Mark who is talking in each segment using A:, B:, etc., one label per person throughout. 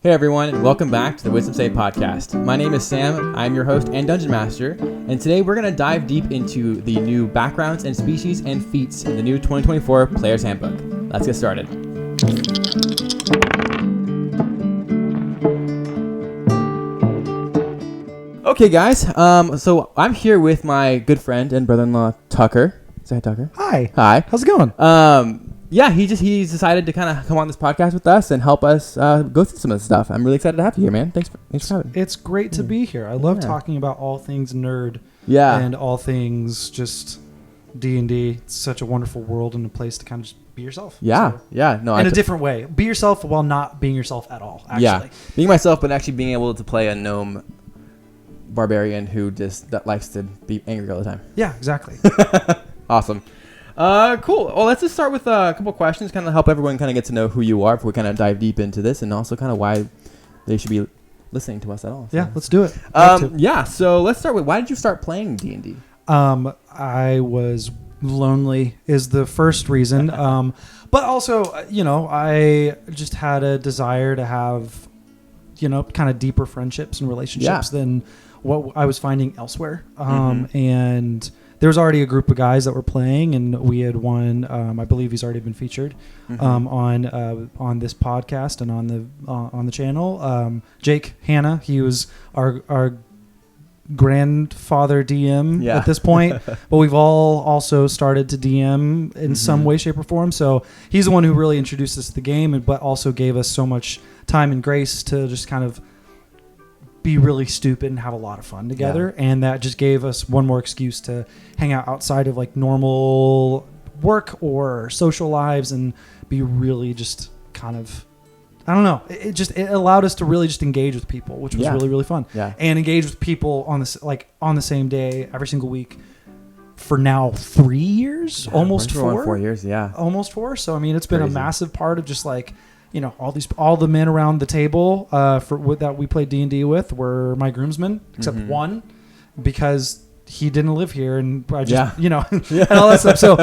A: Hey everyone, and welcome back to the Wisdom Save podcast. My name is Sam, I'm your host and Dungeon Master, and today we're going to dive deep into the new Backgrounds and Species and Feats in the new 2024 Player's Handbook. Let's get started. Okay guys, so I'm here with my good friend and brother-in-law, Tucker. Say hi, Tucker.
B: Hi.
A: Hi.
B: How's it going?
A: Yeah, he's decided to kind of come on this podcast with us and help us go through some of this stuff. I'm really excited to have you here, man. Thanks for having me.
B: It's great to be here. I love talking about all things nerd.
A: Yeah.
B: And all things just D&D. It's such a wonderful world and a place to kind of just be yourself.
A: Yeah.
B: So,
A: Yeah. No.
B: in a different way. Be yourself while not being yourself at all, actually.
A: Yeah. Being myself, but actually being able to play a gnome barbarian who that likes to be angry all the time.
B: Yeah, exactly.
A: Awesome. Cool. Well, let's just start with a couple questions, kind of help everyone kind of get to know who you are before we kind of dive deep into this, and also kind of why they should be listening to us at all. So.
B: Yeah, let's do it.
A: Yeah. So let's start with, why did you start playing D&D?
B: I was lonely is the first reason. But also, I just had a desire to have, kind of deeper friendships and relationships than what I was finding elsewhere. And there was already a group of guys that were playing, and we had one. I believe he's already been featured on this podcast and on the channel. Jake Hanna, he was our grandfather DM at this point, but we've all also started to DM in some way, shape, or form. So he's the one who really introduced us to the game, but also gave us so much time and grace to just kind of be really stupid and have a lot of fun together. And that just gave us one more excuse to hang out outside of like normal work or social lives and be really just kind of, I don't know. It allowed us to really just engage with people, which was really, really fun. Yeah. And engage with people on the same day every single week for now 3 years, almost 4.
A: 4 years. Yeah.
B: Almost 4. So, I mean, it's been a massive part of just like, all the men around the table that we played D&D with were my groomsmen, except one, because he didn't live here, and I just, and all that stuff. So,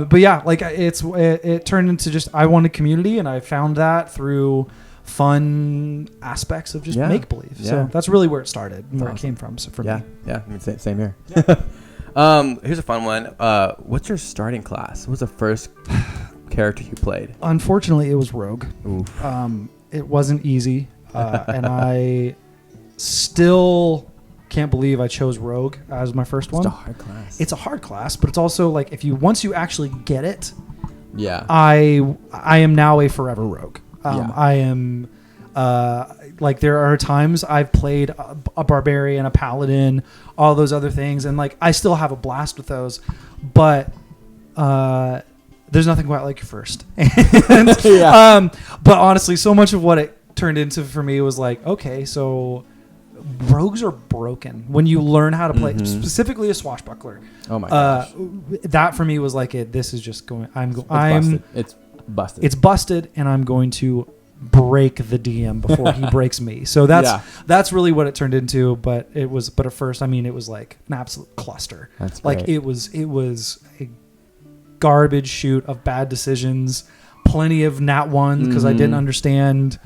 B: but yeah, like it turned into just, I wanted community, and I found that through fun aspects of just make believe. Yeah. So that's really where it started and where it came from. So for me,
A: I mean, same here. Here's a fun one. What's your starting class? What was the first character you played?
B: Unfortunately, it was Rogue.
A: Oof.
B: It wasn't easy, and I still can't believe I chose Rogue as my first one.
A: It's a hard class.
B: It's a hard class, but it's also like once you actually get it, I am now a forever Rogue. I am like, there are times I've played a barbarian, a paladin, all those other things, and like I still have a blast with those, but there's nothing quite like your first. But honestly, so much of what it turned into for me was like, okay, so rogues are broken when you learn how to play, specifically a swashbuckler.
A: Oh my gosh.
B: That for me was like, this is just going,
A: It's busted.
B: It's busted, and I'm going to break the DM before he breaks me. So that's really what it turned into. But at first, I mean, it was like an absolute cluster.
A: That's
B: like
A: great.
B: it was a garbage shoot of bad decisions, plenty of nat ones because I didn't understand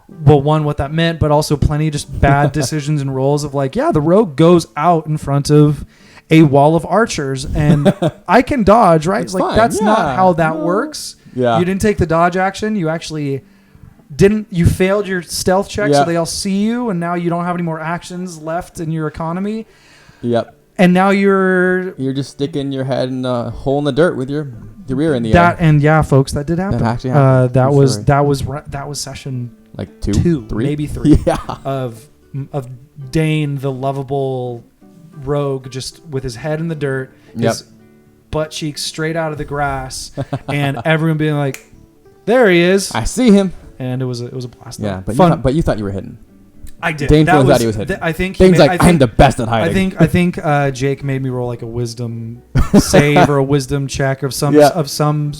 B: what that meant, but also plenty of just bad decisions and rolls of like, the rogue goes out in front of a wall of archers and I can dodge, right?
A: It's
B: like
A: fine.
B: That's not how that works. You didn't take the dodge action. You actually you failed your stealth check, so they all see you, and now you don't have any more actions left in your economy.
A: Yep.
B: And now you're just
A: sticking your head in a hole in the dirt with your rear in the air.
B: And folks, that did happen.
A: That actually happened.
B: That was session
A: like 2, 3,
B: maybe 3
A: of
B: Dane, the lovable rogue, just with his head in the dirt, his butt cheeks straight out of the grass, and everyone being like, "There he is!
A: I see him!"
B: And it was a blast.
A: Yeah, but
B: fun.
A: You thought you were hidden.
B: I did.
A: Dane thought he was hidden.
B: I think
A: Dane's I'm the best at hiding.
B: I think Jake made me roll like a wisdom save or a wisdom check of some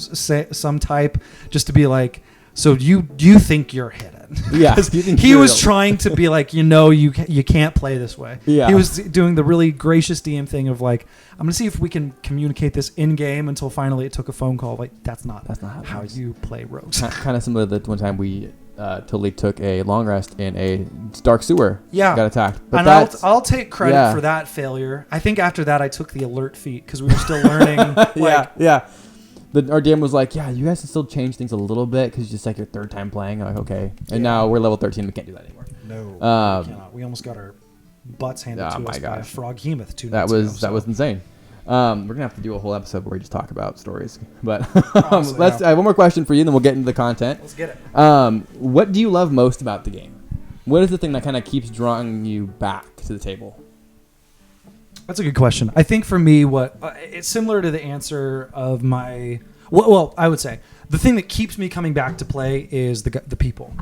B: type, just to be like, So you think you're hidden.
A: Yeah.
B: He was trying to be like, you can't play this way.
A: Yeah.
B: He was doing the really gracious DM thing of like, I'm going to see if we can communicate this in game, until finally it took a phone call. Like, that's not how you play rogues.
A: Kind of similar to the one time we totally took a long rest in a dark sewer.
B: Yeah.
A: Got attacked. But
B: and I'll take credit for that failure. I think after that I took the alert feat because we were still learning.
A: Yeah. Our DM was like, yeah, you guys can still change things a little bit because it's just like your third time playing. I'm like, okay. And now we're level 13. We can't do that anymore.
B: No, we cannot. We almost got our butts handed to us by a froghemoth 2 nights ago.
A: That was insane. We're going to have to do a whole episode where we just talk about stories. But
B: Honestly,
A: I have one more question for you, then we'll get into the content.
B: Let's get it.
A: What do you love most about the game? What is the thing that kind of keeps drawing you back to the table?
B: That's a good question. I think for me, it's similar to the answer of my. Well, I would say the thing that keeps me coming back to play is the people.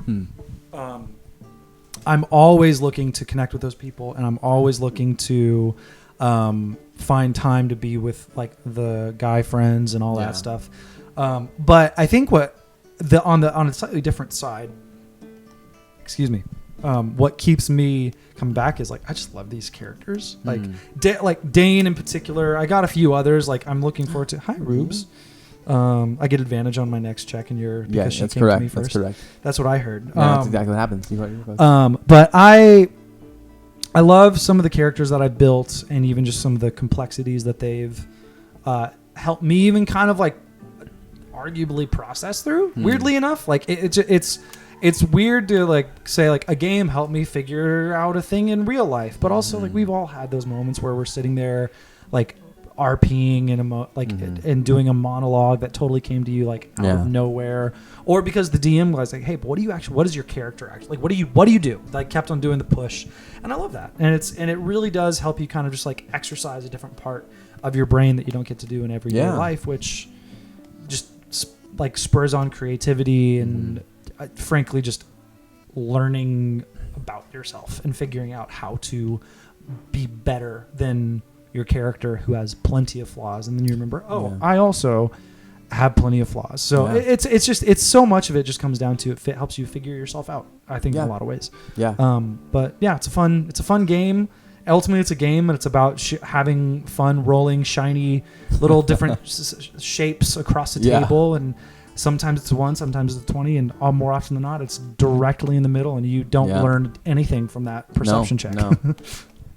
B: I'm always looking to connect with those people, and I'm always looking to find time to be with like the guy friends and all that stuff. But I think on a slightly different side. Excuse me. What keeps me coming back is like I just love these characters, like Dane in particular. I got a few others like I'm looking forward to. Hi, Rubes. I get advantage on my next check, and because she came to me first. That's correct. That's what I heard.
A: That's exactly what happens.
B: But I love some of the characters that I built, and even just some of the complexities that they've helped me even kind of like arguably process through. Weirdly enough, like it's weird to like say like a game helped me figure out a thing in real life, but also like we've all had those moments where we're sitting there like RPing and and doing a monologue that totally came to you like out of nowhere, or because the DM was like, hey, but what is your character actually like, what do you do? Like kept on doing the push, and I love that, and it really does help you kind of just like exercise a different part of your brain that you don't get to do in everyday life, which just like spurs on creativity and frankly just learning about yourself and figuring out how to be better than your character who has plenty of flaws, and then you remember, I also have plenty of flaws. So it's so much of it just comes down to it helps you figure yourself out, I think, in a lot of ways. But yeah, it's a fun game. Ultimately, it's a game, and it's about having fun rolling shiny little different shapes across the table, and sometimes it's 1, sometimes it's 20, and more often than not, it's directly in the middle, and you don't learn anything from that perception check. No.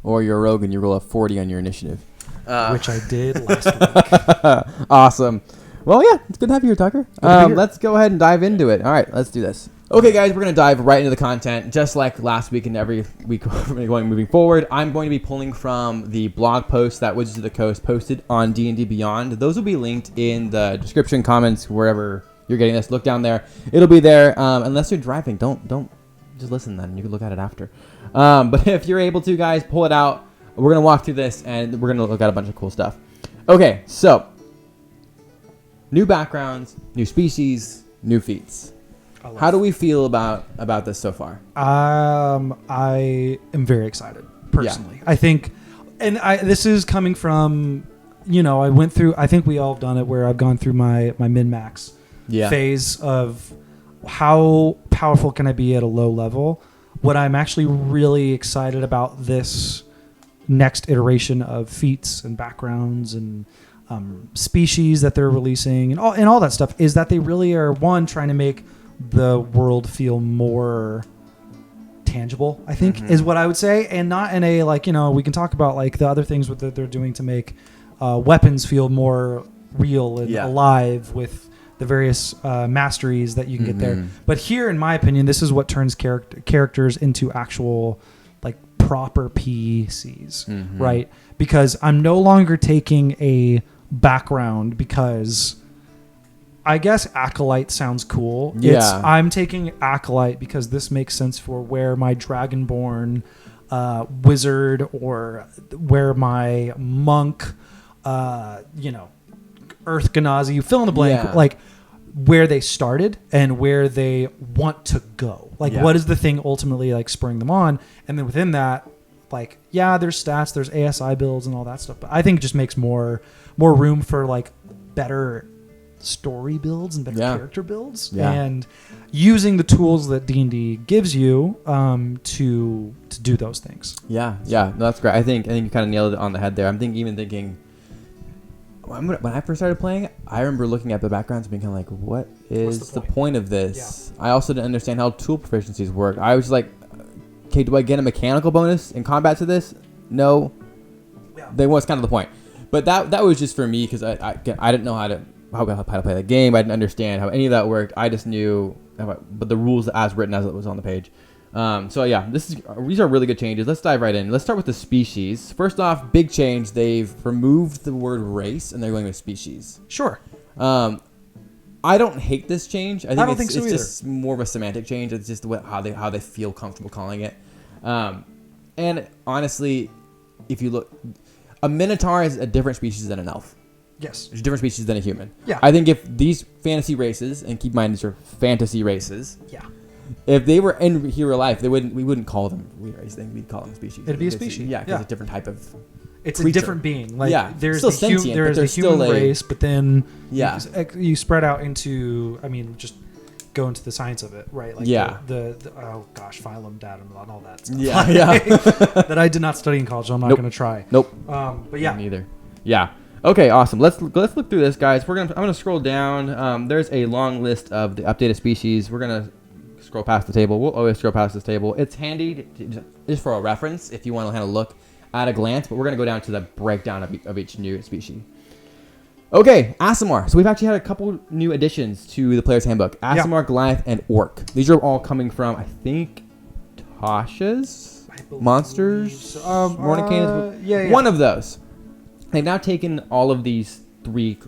A: Or you're a rogue and you roll a 40 on your initiative.
B: Which I did last week.
A: Awesome. Well, yeah, it's good to have you here, Tucker. Let's go ahead and dive into it. All right, let's do this. Okay, guys, we're going to dive right into the content. Just like last week and every week moving forward, I'm going to be pulling from the blog post that Wizards of the Coast posted on D&D Beyond. Those will be linked in the description, comments, wherever you're getting this. Look down there. It'll be there. Unless you're driving, don't just listen then. You can look at it after. But if you're able to, guys, pull it out. We're going to walk through this, and we're going to look at a bunch of cool stuff. Okay, so new backgrounds, new species, new feats. How do we feel about this so far?
B: I am very excited, personally. Yeah. I think, and this is coming from, I went through, I think we all have done it, where I've gone through my min-max phase of how powerful can I be at a low level. What I'm actually really excited about this next iteration of feats and backgrounds and species that they're releasing and all that stuff is that they really are, one, trying to make the world feel more tangible, I think, is what I would say, and not in a like, we can talk about like the other things that they're doing to make weapons feel more real and alive with the various masteries that you can get there. But here, in my opinion, this is what turns characters into actual like proper PCs, right? Because I'm no longer taking a background because I guess Acolyte sounds cool. Yeah. I'm taking Acolyte because this makes sense for where my Dragonborn wizard or where my monk, Earth Genasi, you fill in the blank, like where they started and where they want to go. Like what is the thing ultimately like spurring them on? And then within that, like, there's stats, there's ASI builds and all that stuff. But I think it just makes more room for like better story builds and better character builds, and using the tools that D&D gives you to do those things. No,
A: that's great. I think you kind of nailed it on the head there. I'm thinking when I first started playing, I remember looking at the backgrounds and being kind of like, what is the point of this? I also didn't understand how tool proficiencies work. I was like, okay, do I get a mechanical bonus in combat to this? No. That was kind of the point. But that was just for me because I didn't know how to play the game. I didn't understand how any of that worked. I just knew but the rules as written as it was on the page. These are really good changes. Let's dive right in. Let's start with the species. First off, big change. They've removed the word race and they're going with species.
B: Sure.
A: I don't hate this change. I think it's
B: so
A: just more of a semantic change. It's just how they feel comfortable calling it. And honestly, if you look, a minotaur is a different species than an elf.
B: Yes.
A: There's a different species than a human.
B: Yeah.
A: I think if these fantasy races, and keep in mind these are fantasy races.
B: Yeah.
A: If they were in real life, we wouldn't call them race. We'd call them species.
B: It'd be a species.
A: Yeah, because it's a different type of.
B: It's
A: creature.
B: a different being. Like there's
A: still
B: the
A: sentient,
B: there is
A: but
B: a human
A: still
B: race, but then
A: you
B: spread out into. I mean, just go into the science of it, right? Like the oh gosh, phylum, datum, and all that stuff. That I did not study in college, so I'm not going to try.
A: Nope.
B: But yeah.
A: Me neither. Yeah. Okay, awesome. Let's look through this, guys. I'm gonna scroll down. There's a long list of the updated species. We're gonna scroll past the table. We'll always scroll past this table. It's handy just for a reference if you want to kind of look at a glance. But we're gonna go down to the breakdown of each new species. Okay, Aasimar. So we've actually had a couple new additions to the player's handbook. Aasimar, Goliath, and Orc. These are all coming from, I think, Tasha's Monsters, Morning Canes. One of those. They've now taken all of these three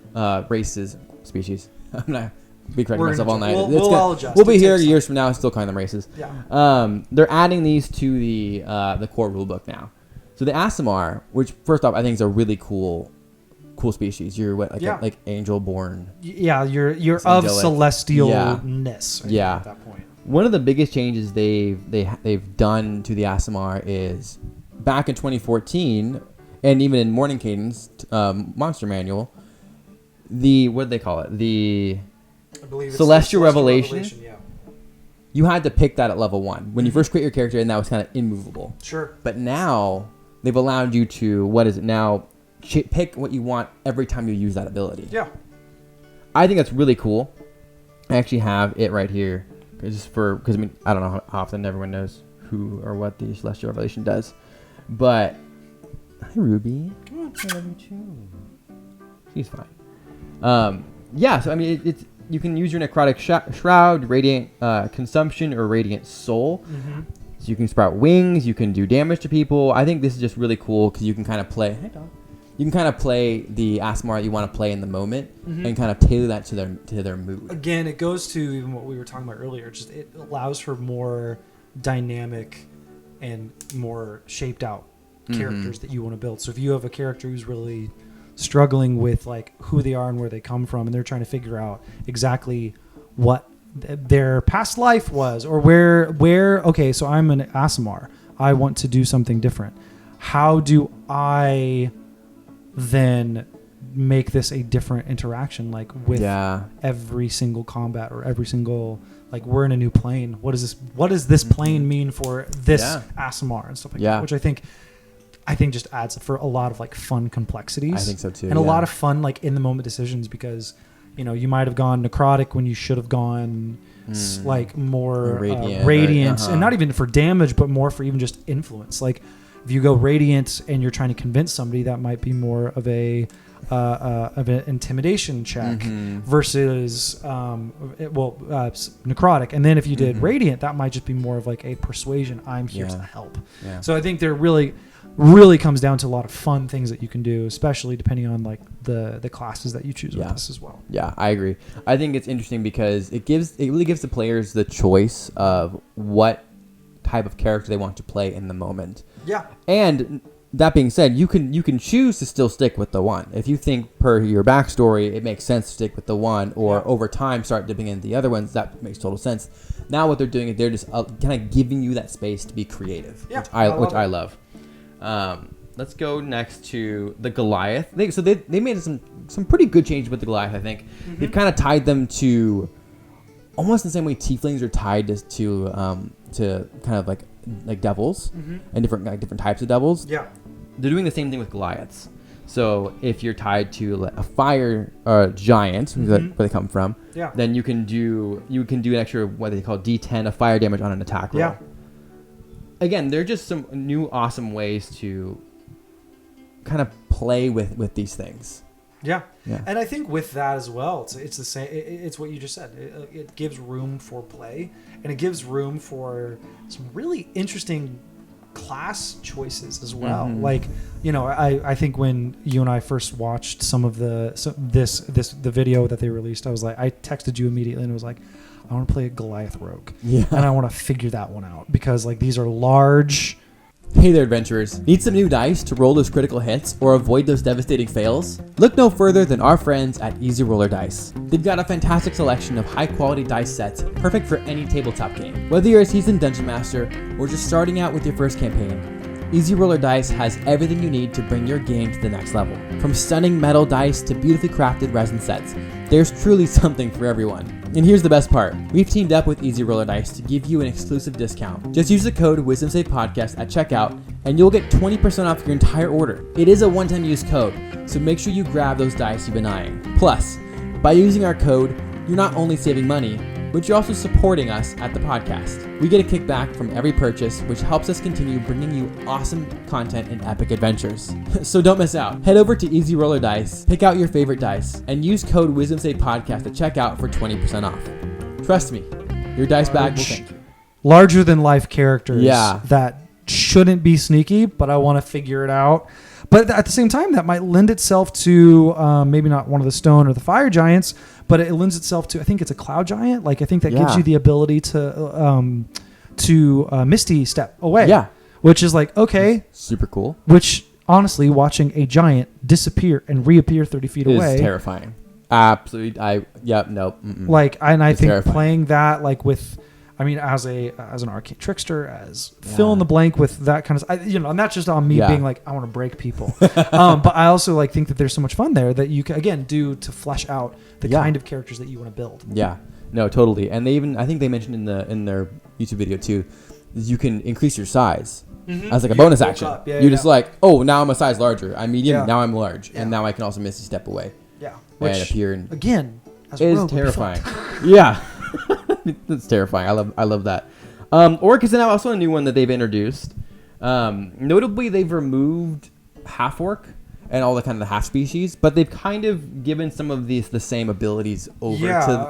A: species. I'm not be correcting myself all night.
B: We'll adjust.
A: We'll be here years from now and still calling them races.
B: Yeah.
A: They're adding these to the core rulebook now. So the Aasimar, which first off I think is a really cool species. You're like angel born.
B: Yeah, you're of celestialness.
A: Yeah.
B: At that point.
A: One of the biggest changes they've done to the Aasimar is back in 2014. And even in Morning Cadence Monster Manual, what did they call it? The Celestial Revelation. Yeah. You had to pick that at level 1 when you first create your character, and that was kind of immovable.
B: Sure.
A: But now they've allowed you to pick what you want every time you use that ability.
B: Yeah.
A: I think that's really cool. I actually have it right here because I mean I don't know how often everyone knows who or what the Celestial Revelation does, but. Hi, Ruby. I love you too. She's fine. So I mean, you can use your necrotic shroud, radiant consumption, or radiant soul. Mm-hmm. So you can sprout wings. You can do damage to people. I think this is just really cool because you can kind of play. Hey, dog. You can kind of play the Aasimar that you want to play in the moment, and kind of tailor that to their mood.
B: Again, it goes to even what we were talking about earlier. Just it allows for more dynamic and more shaped out characters that you want to build. So if you have a character who's really struggling with like who they are and where they come from, and they're trying to figure out exactly what their past life was, or where okay, so I'm an Aasimar, I want to do something different. How do I then make this a different interaction, like with every single combat or every single, like we're in a new plane. What does this plane mean for this Aasimar and stuff like that? Which I think just adds for a lot of like fun complexities.
A: I think so too.
B: And a lot of fun like in the moment decisions, because you might have gone necrotic when you should have gone like more radiant, and not even for damage, but more for even just influence. Like if you go radiant and you're trying to convince somebody, that might be more of an intimidation check versus necrotic. And then if you did radiant, that might just be more of like a persuasion. I'm here to help. Yeah. So I think they're really comes down to a lot of fun things that you can do, especially depending on like the classes that you choose with this as well. Yeah,
A: I agree. I think it's interesting because it really gives the players the choice of what type of character they want to play in the moment. Yeah. And that being said, you can choose to still stick with the one. If you think per your backstory it makes sense to stick with the one, or over time start dipping into the other ones, that makes total sense. Now what they're doing is they're just kind of giving you that space to be creative, which I love. let's go next to the Goliath. They made some pretty good changes with the Goliath, I think. Mm-hmm. They've kind of tied them to almost the same way tieflings are tied to kind of like devils and different types of devils.
B: Yeah.
A: They're doing the same thing with Goliaths. So if you're tied to a fire giant, where they come from, then you can do an extra what they call D10 of fire damage on an attack roll. Yeah. Again, they're just some new awesome ways to kind of play with these things.
B: Yeah. And I think with that as well, it's the same. It's what you just said. It gives room for play, and it gives room for some really interesting class choices as well. Mm-hmm. Like, I think when you and I first watched some of the video that they released, I texted you immediately and was like, I want to play a Goliath rogue. Yeah. And I want to figure that one out because these are large.
A: Hey there, adventurers. Need some new dice to roll those critical hits or avoid those devastating fails? Look no further than our friends at Easy Roller Dice. They've got a fantastic selection of high-quality dice sets, perfect for any tabletop game. Whether you're a seasoned dungeon master or just starting out with your first campaign, Easy Roller Dice has everything you need to bring your game to the next level. From stunning metal dice to beautifully crafted resin sets, there's truly something for everyone. And here's the best part. We've teamed up with Easy Roller Dice to give you an exclusive discount. Just use the code WisdomSavePodcast at checkout and you'll get 20% off your entire order. It is a one-time use code, so make sure you grab those dice you've been eyeing. Plus, by using our code, you're not only saving money, but you're also supporting us at the podcast. We get a kickback from every purchase, which helps us continue bringing you awesome content and epic adventures. So don't miss out. Head over to Easy Roller Dice, pick out your favorite dice, and use code WisdomSavePodcast at checkout for 20% off. Trust me, your dice bag will thank you.
B: Larger than life characters that shouldn't be sneaky, but I want to figure it out. But at the same time, that might lend itself to maybe not one of the stone or the fire giants, but it lends itself to, I think it's a cloud giant. I think that gives you the ability to Misty Step away. Yeah. Which is okay.
A: Super cool.
B: Which, honestly, watching a giant disappear and reappear 30 feet away.
A: Is terrifying. Absolutely. And
B: I think terrifying. Playing that, with... as an arcane trickster, as fill in the blank with that kind of, and that's just on me being I want to break people. But I also think that there's so much fun there that you can again do to flesh out the kind of characters that you want to build.
A: Yeah, no, totally. And I think they mentioned in their YouTube video too, is you can increase your size as a bonus action. You're just now I'm a size larger. I'm medium. Now I'm large, and now I can also Misty Step away.
B: Yeah,
A: and appear.
B: Again, as
A: is terrifying. Yeah. That's terrifying. I love that. Orc is now also a new one that they've introduced. Notably, they've removed half orc and all the kind of the half species, but they've kind of given some of the same abilities over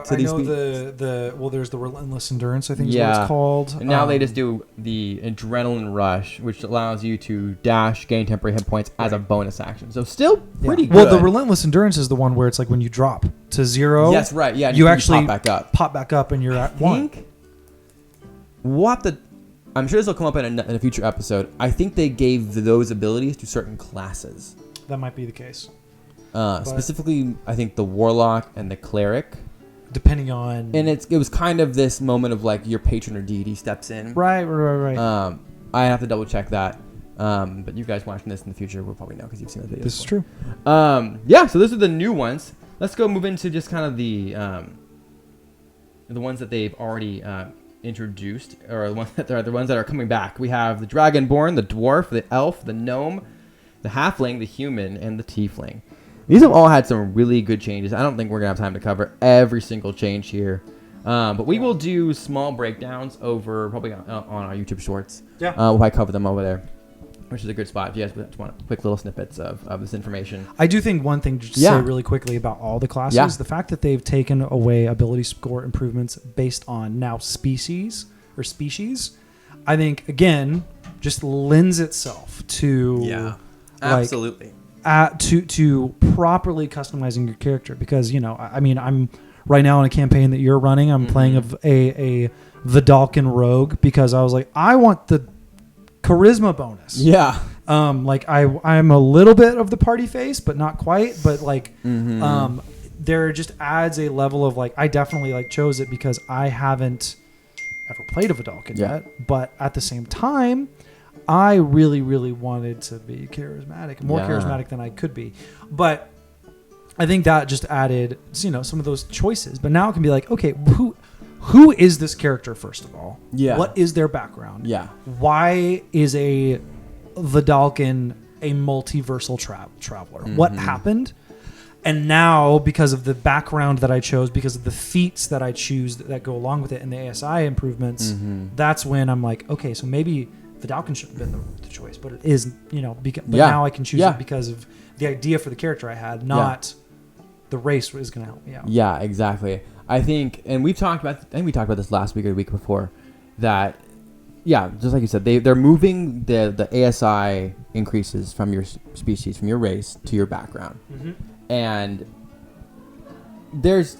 A: to these species.
B: There's the relentless endurance, I think is what it's called.
A: And now they just do the adrenaline rush, which allows you to dash, gain temporary hit points as a bonus action. So still pretty good.
B: Well, the relentless endurance is the one where it's when you drop to 0.
A: Yes, right. Yeah,
B: you actually
A: pop
B: back up, and you're at 1.
A: I'm sure this will come up in a future episode. I think they gave those abilities to certain classes.
B: That might be the case.
A: Specifically, I think the warlock and the cleric.
B: Depending on...
A: And it was kind of this moment of your patron or deity steps in.
B: Right.
A: I have to double check that. But you guys watching this in the future will probably know because you've seen the video.
B: This is true.
A: So those are the new ones. Let's go move into just kind of the ones that they've already introduced, or the ones that are coming back. We have the dragonborn, the dwarf, the elf, the gnome, the halfling, the human, and the tiefling. These have all had some really good changes. I don't think we're going to have time to cover every single change here. But we will do small breakdowns over probably on our YouTube shorts. Yeah. We'll probably cover them over there, which is a good spot if you guys want quick little snippets of this information.
B: I do think one thing to say really quickly about all the classes, the fact that they've taken away ability score improvements based on now species, I think, again, just lends itself to... Yeah.
A: Absolutely.
B: To properly customizing your character, because I'm right now in a campaign that you're running. I'm playing a Vidalcan rogue because I was I want the charisma bonus. Yeah. I'm a little bit of the party face, but not quite. But there just adds a level of I definitely chose it because I haven't ever played a Vidalcan yet. But at the same time, I really, really wanted to be charismatic, more charismatic than I could be. But I think that just added, some of those choices. But now it can be like, okay, who is this character, first of all?
A: Yeah.
B: What is their background?
A: Yeah.
B: Why is a Vidalcan a multiversal traveler?
A: Mm-hmm.
B: What happened? And now, because of the background that I chose, because of the feats that I choose that go along with it, and the ASI improvements, that's when I'm like, okay, so maybe Vidalcan should have been the choice, but it is, but now I can choose it because of the idea for the character I had, not the race is going to help me out.
A: Yeah, exactly. I think, and we talked about this last week or the week before, that, just like you said, they're moving the ASI increases from your species, from your race to your background. Mm-hmm. And there's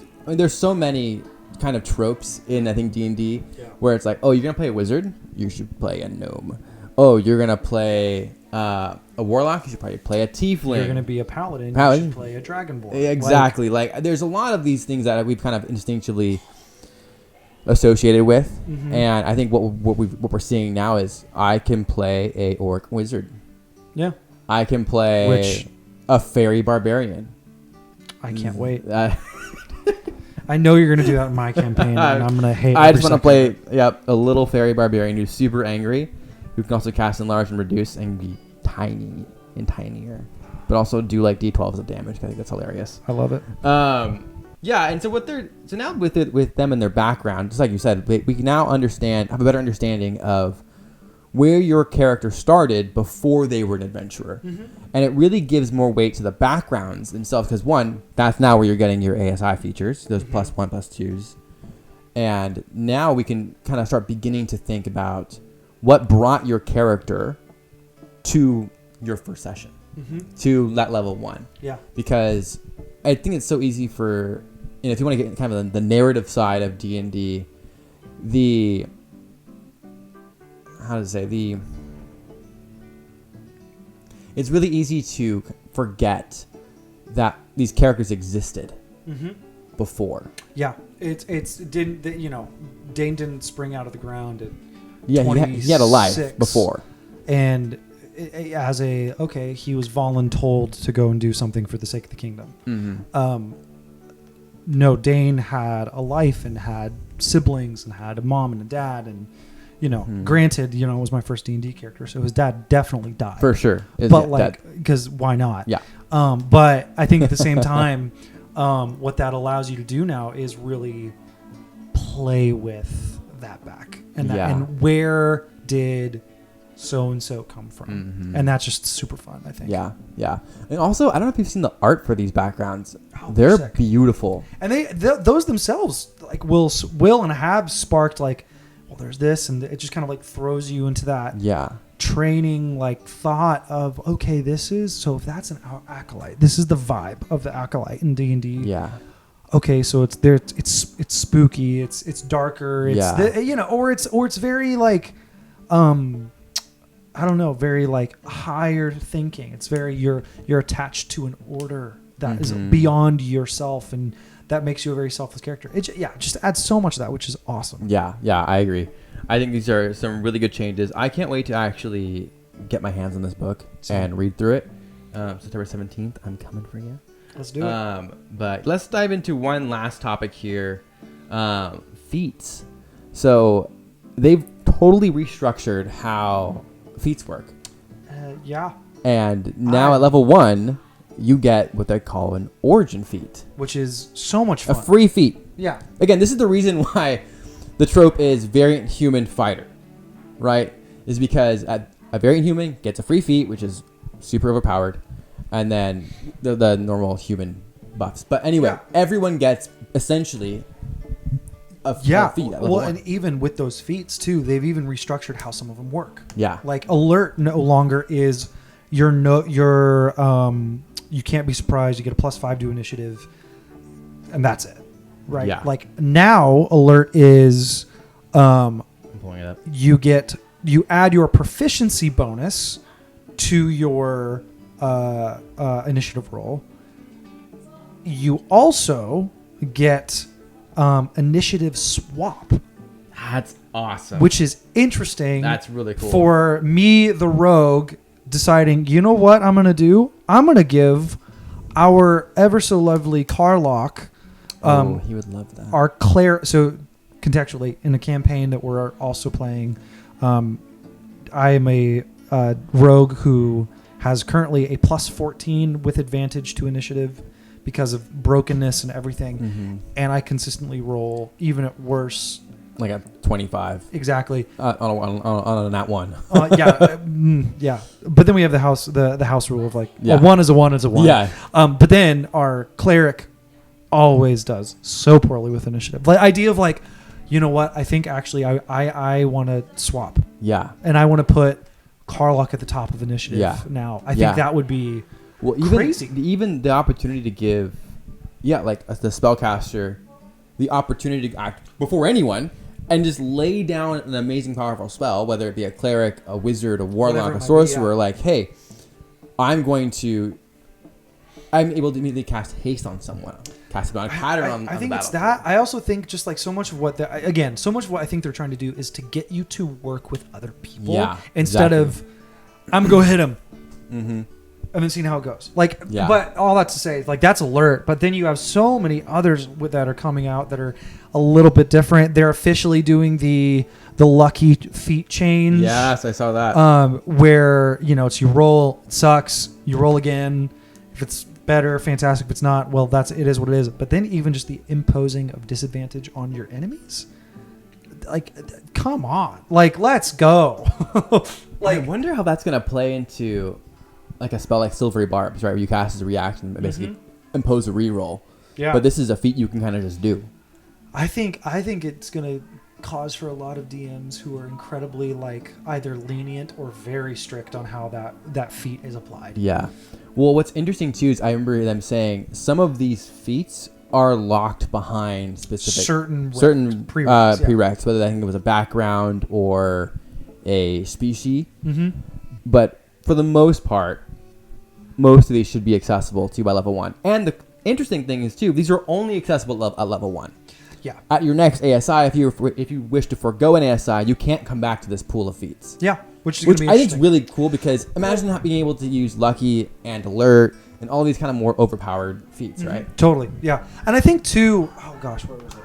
A: so many kind of tropes in, I think, D&D where it's like, oh, you're going to play a wizard? You should play a gnome. Oh, you're going to play a warlock? You should probably play a tiefling.
B: You're going to be a paladin. You should play a dragonborn.
A: Exactly. Like, there's a lot of these things that we've kind of instinctively associated with. Mm-hmm. And I think what we're seeing now is I can play a orc wizard.
B: Yeah.
A: I can play a fairy barbarian.
B: I can't wait. I know you're going to do that in my campaign, and I'm going to hate.
A: I just want to play, a little fairy barbarian who's super angry, who can also cast enlarge and reduce and be tiny and tinier, but also do like d12s of damage. I think that's hilarious.
B: I love it.
A: And so now with them and their background, just like you said, we can now have a better understanding of where your character started before they were an adventurer. Mm-hmm. And it really gives more weight to the backgrounds themselves, because one, that's now where you're getting your ASI features, those +1, +2s. And now we can kind of start beginning to think about what brought your character to your first session, to that level 1. Yeah. Because I think it's so easy for, if you want to get kind of the narrative side of D&D, it's really easy to forget that these characters existed before.
B: Yeah, Dane didn't spring out of the ground at
A: he had a life before,
B: and he was voluntold to go and do something for the sake of the kingdom. Mm-hmm. No, Dane had a life and had siblings and had a mom and a dad and. Granted, it was my first D&D character, so his dad definitely died.
A: For sure.
B: Because why not? Yeah. But I think at the same time, what that allows you to do now is really play with that back. And where did so-and-so come from? Mm-hmm. And that's just super fun, I think. Yeah, yeah. And also, I don't know if you've seen the art for these backgrounds. They're beautiful. And those themselves, like, will and have sparked, like, there's this, and it just kind of like throws you into that training thought of, okay, if that's an acolyte, this is the vibe of the acolyte in D&D. Yeah. Okay, so it's there. It's spooky. It's darker. It's or it's very like, I don't know, very like higher thinking. It's very you're attached to an order that is beyond yourself, and that makes you a very selfless character. It just adds so much of that, which is awesome.
A: Yeah, I agree. I think these are some really good changes. I can't wait to actually get my hands on this book and read through it. September 17th, I'm coming for you.
B: Let's do it.
A: But let's dive into one last topic here. Feats. So they've totally restructured how feats work. And now at level 1... you get what they call an origin feat,
B: which is so much fun.
A: A free feat.
B: Yeah.
A: Again, this is the reason why the trope is variant human fighter, right? Is because a variant human gets a free feat, which is super overpowered, and then the normal human buffs. But anyway, everyone gets essentially a feat at level 1.
B: And even with those feats too, they've even restructured how some of them work.
A: Yeah.
B: Like alert no longer is you can't be surprised. You get a +5 to initiative, and that's it, right? Yeah. Like now, alert is,
A: I'm pulling it up.
B: You add your proficiency bonus to your initiative roll. You also get initiative swap.
A: That's awesome.
B: Which is interesting.
A: That's really cool.
B: For me, the rogue, deciding, you know what I'm going to do? I'm going to give our ever so lovely Carlock,
A: he would love that.
B: our so contextually, in a campaign that we're also playing, I am a rogue who has currently a plus 14 with advantage to initiative because of brokenness and everything. And I consistently roll, even at worse,
A: like a 25.
B: Exactly.
A: On a nat 1.
B: Yeah. But then we have the house rule of like,
A: Yeah.
B: a 1 is a 1 is a 1.
A: Yeah.
B: But then our cleric always does so poorly with initiative. The idea of like, you know what? I think actually I want to swap.
A: Yeah.
B: And I want to put Carlock at the top of initiative now. I think that would be crazy.
A: Even the opportunity to give, like the spellcaster, the opportunity to act before anyone and just lay down an amazing, powerful spell, whether it be a cleric, a wizard, a warlock, a sorcerer, like, hey, I'm able to immediately cast haste on someone. Cast a pattern on
B: I think
A: the
B: it's that. I also think just like so much of what I think they're trying to do is to get you to work with other people instead of I'm gonna go hit him and then seeing how it goes. But all that to say, like that's alert. But then you have so many others that are coming out that are a little bit different. They're officially doing the lucky feat change.
A: Yes, I saw that.
B: Where it's you roll, it sucks, you roll again. If it's better, fantastic. If it's not, well, it is what it is. But then even just the imposing of disadvantage on your enemies, like, come on, like, let's go.
A: I wonder how that's gonna play into like a spell like Silvery Barbs, right? Where you cast as a reaction and basically impose a reroll. Yeah. But this is a feat you can kind of just do.
B: I think it's gonna cause for a lot of DMs who are incredibly like either lenient or very strict on how that feat is applied.
A: Yeah. Well, what's interesting too is I remember them saying some of these feats are locked behind specific certain prereqs, whether I think it was a background or a species. But for the most part, most of these should be accessible to you by level 1. And the interesting thing is too, these are only accessible at level 1.
B: Yeah.
A: At your next ASI, if you wish to forego an ASI, you can't come back to this pool of feats.
B: Yeah. Which
A: I think is really cool because imagine not being able to use Lucky and Alert and all these kind of more overpowered feats, right?
B: Totally. Yeah. And I think too, oh gosh, what was it?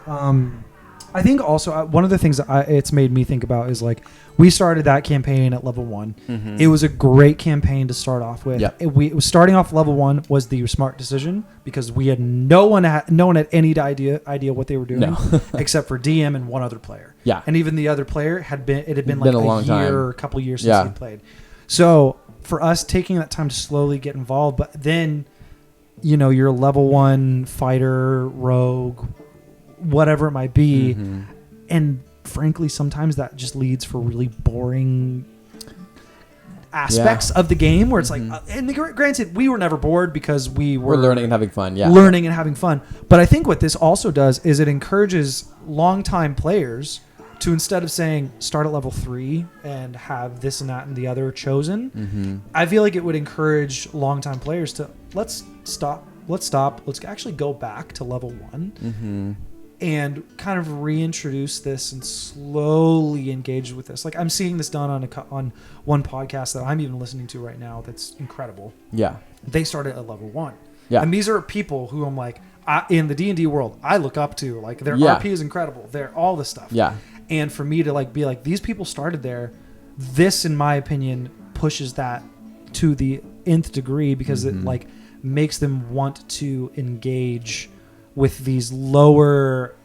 B: I think also one of the things that it's made me think about is like we started that campaign at level 1. It was a great campaign to start off with. Yep. It was starting off level 1 was the smart decision because we had no one had any idea what they were doing except for DM and one other player. Yeah. And even the other player had been like a couple years since he played. So for us taking that time to slowly get involved, but then you're a level 1 fighter, rogue, whatever it might be, and frankly sometimes that just leads for really boring aspects of the game where it's like and granted we were never bored because we're
A: learning and having fun
B: but I think what this also does is it encourages longtime players to, instead of saying start at level 3 and have this and that and the other chosen, I feel like it would encourage longtime players to let's stop, let's actually go back to level 1 and kind of reintroduce this and slowly engage with this. Like I'm seeing this done on one podcast that I'm even listening to right now that's incredible. Yeah. They started at level 1. Yeah. And these are people who I'm like, in the D&D world, I look up to. Like their RP is incredible. They're all this stuff. Yeah. And for me to like be like, these people started there, this in my opinion pushes that to the nth degree because it like makes them want to engage with these lower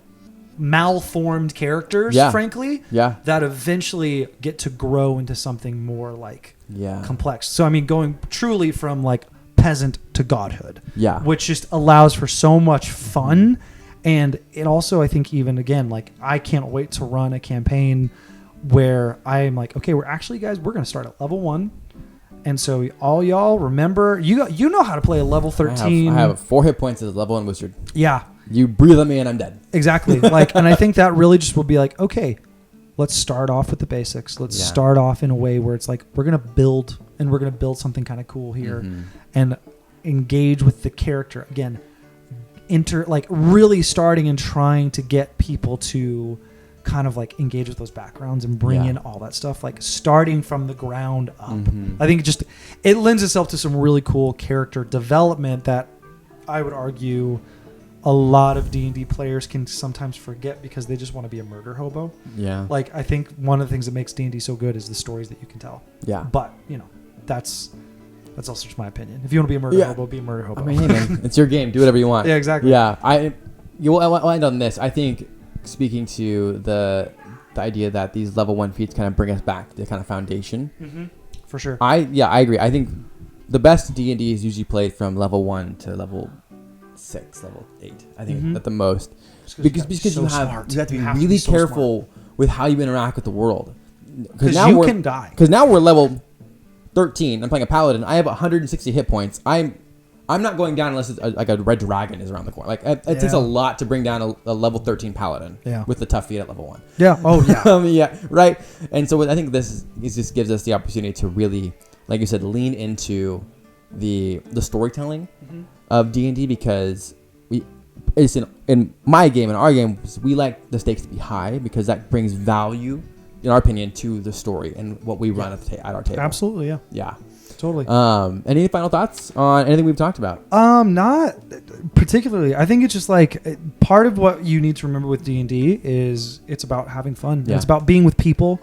B: malformed characters, frankly, that eventually get to grow into something more like complex. So I mean, going truly from like peasant to godhood, which just allows for so much fun. And it also, I think, even again, like I can't wait to run a campaign where I'm like, okay, we're actually, guys, we're going to start at level 1. And so all y'all remember, you know how to play a level 13.
A: I have 4 hit points as a level 1 wizard.
B: Yeah.
A: You breathe on me and I'm dead.
B: Exactly. Like, and I think that really just will be like, okay, let's start off with the basics. Let's start off in a way where it's like, we're going to build something kind of cool here and engage with the character. Again, really starting and trying to get people to kind of like engage with those backgrounds and bring in all that stuff, like starting from the ground up. I think it lends itself to some really cool character development that I would argue a lot of D&D players can sometimes forget because they just want to be a murder hobo.
A: Yeah.
B: Like, I think one of the things that makes D&D so good is the stories that you can tell.
A: Yeah.
B: But, that's also just my opinion. If you want to be a murder hobo, be a murder hobo.
A: I mean, hey, man, it's your game. Do whatever you want.
B: Yeah, exactly.
A: Yeah. I'll end on this. I think, speaking to the idea that these level 1 feats kind of bring us back to the kind of foundation.
B: For sure.
A: I agree. I think the best D&D is usually played from level 1 to level 6, level 8. I think at the most. Because you have to be really careful with how you interact with the world.
B: Because you can die.
A: Because now we're level 13. I'm playing a paladin. I have 160 hit points. I'm not going down unless it's like a red dragon is around the corner. Like it takes a lot to bring down a level 13 paladin with the tough feat at level 1.
B: Yeah. Oh yeah.
A: Yeah. Right. And so I think this just gives us the opportunity to really, like you said, lean into the storytelling of D&D, because it's in my game, in our game, we like the stakes to be high because that brings value, in our opinion, to the story and what we run at our table.
B: Absolutely. Yeah.
A: Yeah.
B: Totally.
A: Any final thoughts on anything we've talked about?
B: Not particularly. I think it's just like part of what you need to remember with D&D is it's about having fun. Yeah. It's about being with people.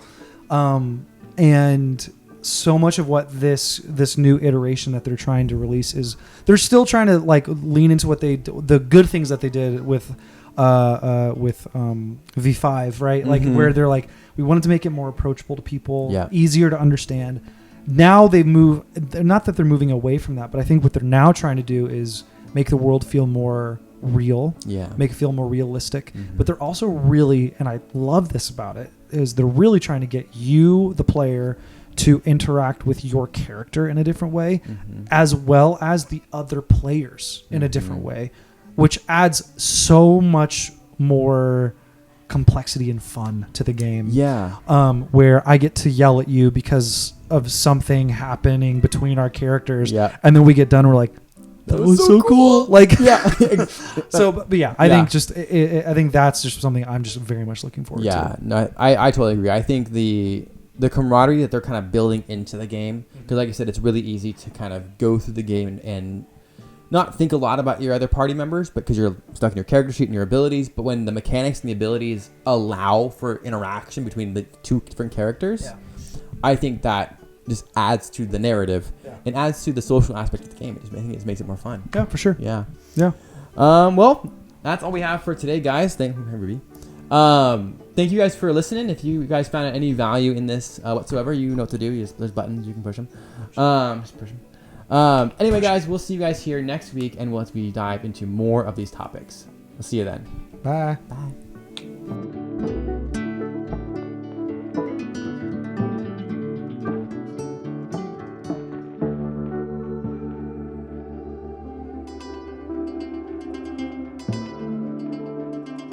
B: And so much of what this new iteration that they're trying to release is they're still trying to like lean into what the good things that they did with V5, right? Like where they're like, we wanted to make it more approachable to people, easier to understand. Now they're not that they're moving away from that, but I think what they're now trying to do is make the world feel more real, make it feel more realistic. But they're also really, and I love this about it, is they're really trying to get you, the player, to interact with your character in a different way, as well as the other players in a different way, which adds so much more complexity and fun to the game. Yeah. Where I get to yell at you because of something happening between our characters, and then we get done, we're like, that was so cool. Like, but yeah, I think just I think that's just something I'm just very much looking forward to.
A: Yeah, no, I totally agree. I think the camaraderie that they're kind of building into the game, because like I said, it's really easy to kind of go through the game and not think a lot about your other party members, but because you're stuck in your character sheet and your abilities. But when the mechanics and the abilities allow for interaction between the two different characters, I think that just adds to the narrative and adds to the social aspect of the game. I think it makes it more fun.
B: Yeah, for sure.
A: Yeah.
B: Yeah.
A: Well, that's all we have for today, guys. Thank you guys for listening. If you guys found any value in this whatsoever, you know what to do. There's buttons, you can push them. Just push them. Anyway, guys, we'll see you guys here next week, and we'll dive into more of these topics. We'll see you then.
B: Bye.
A: Bye.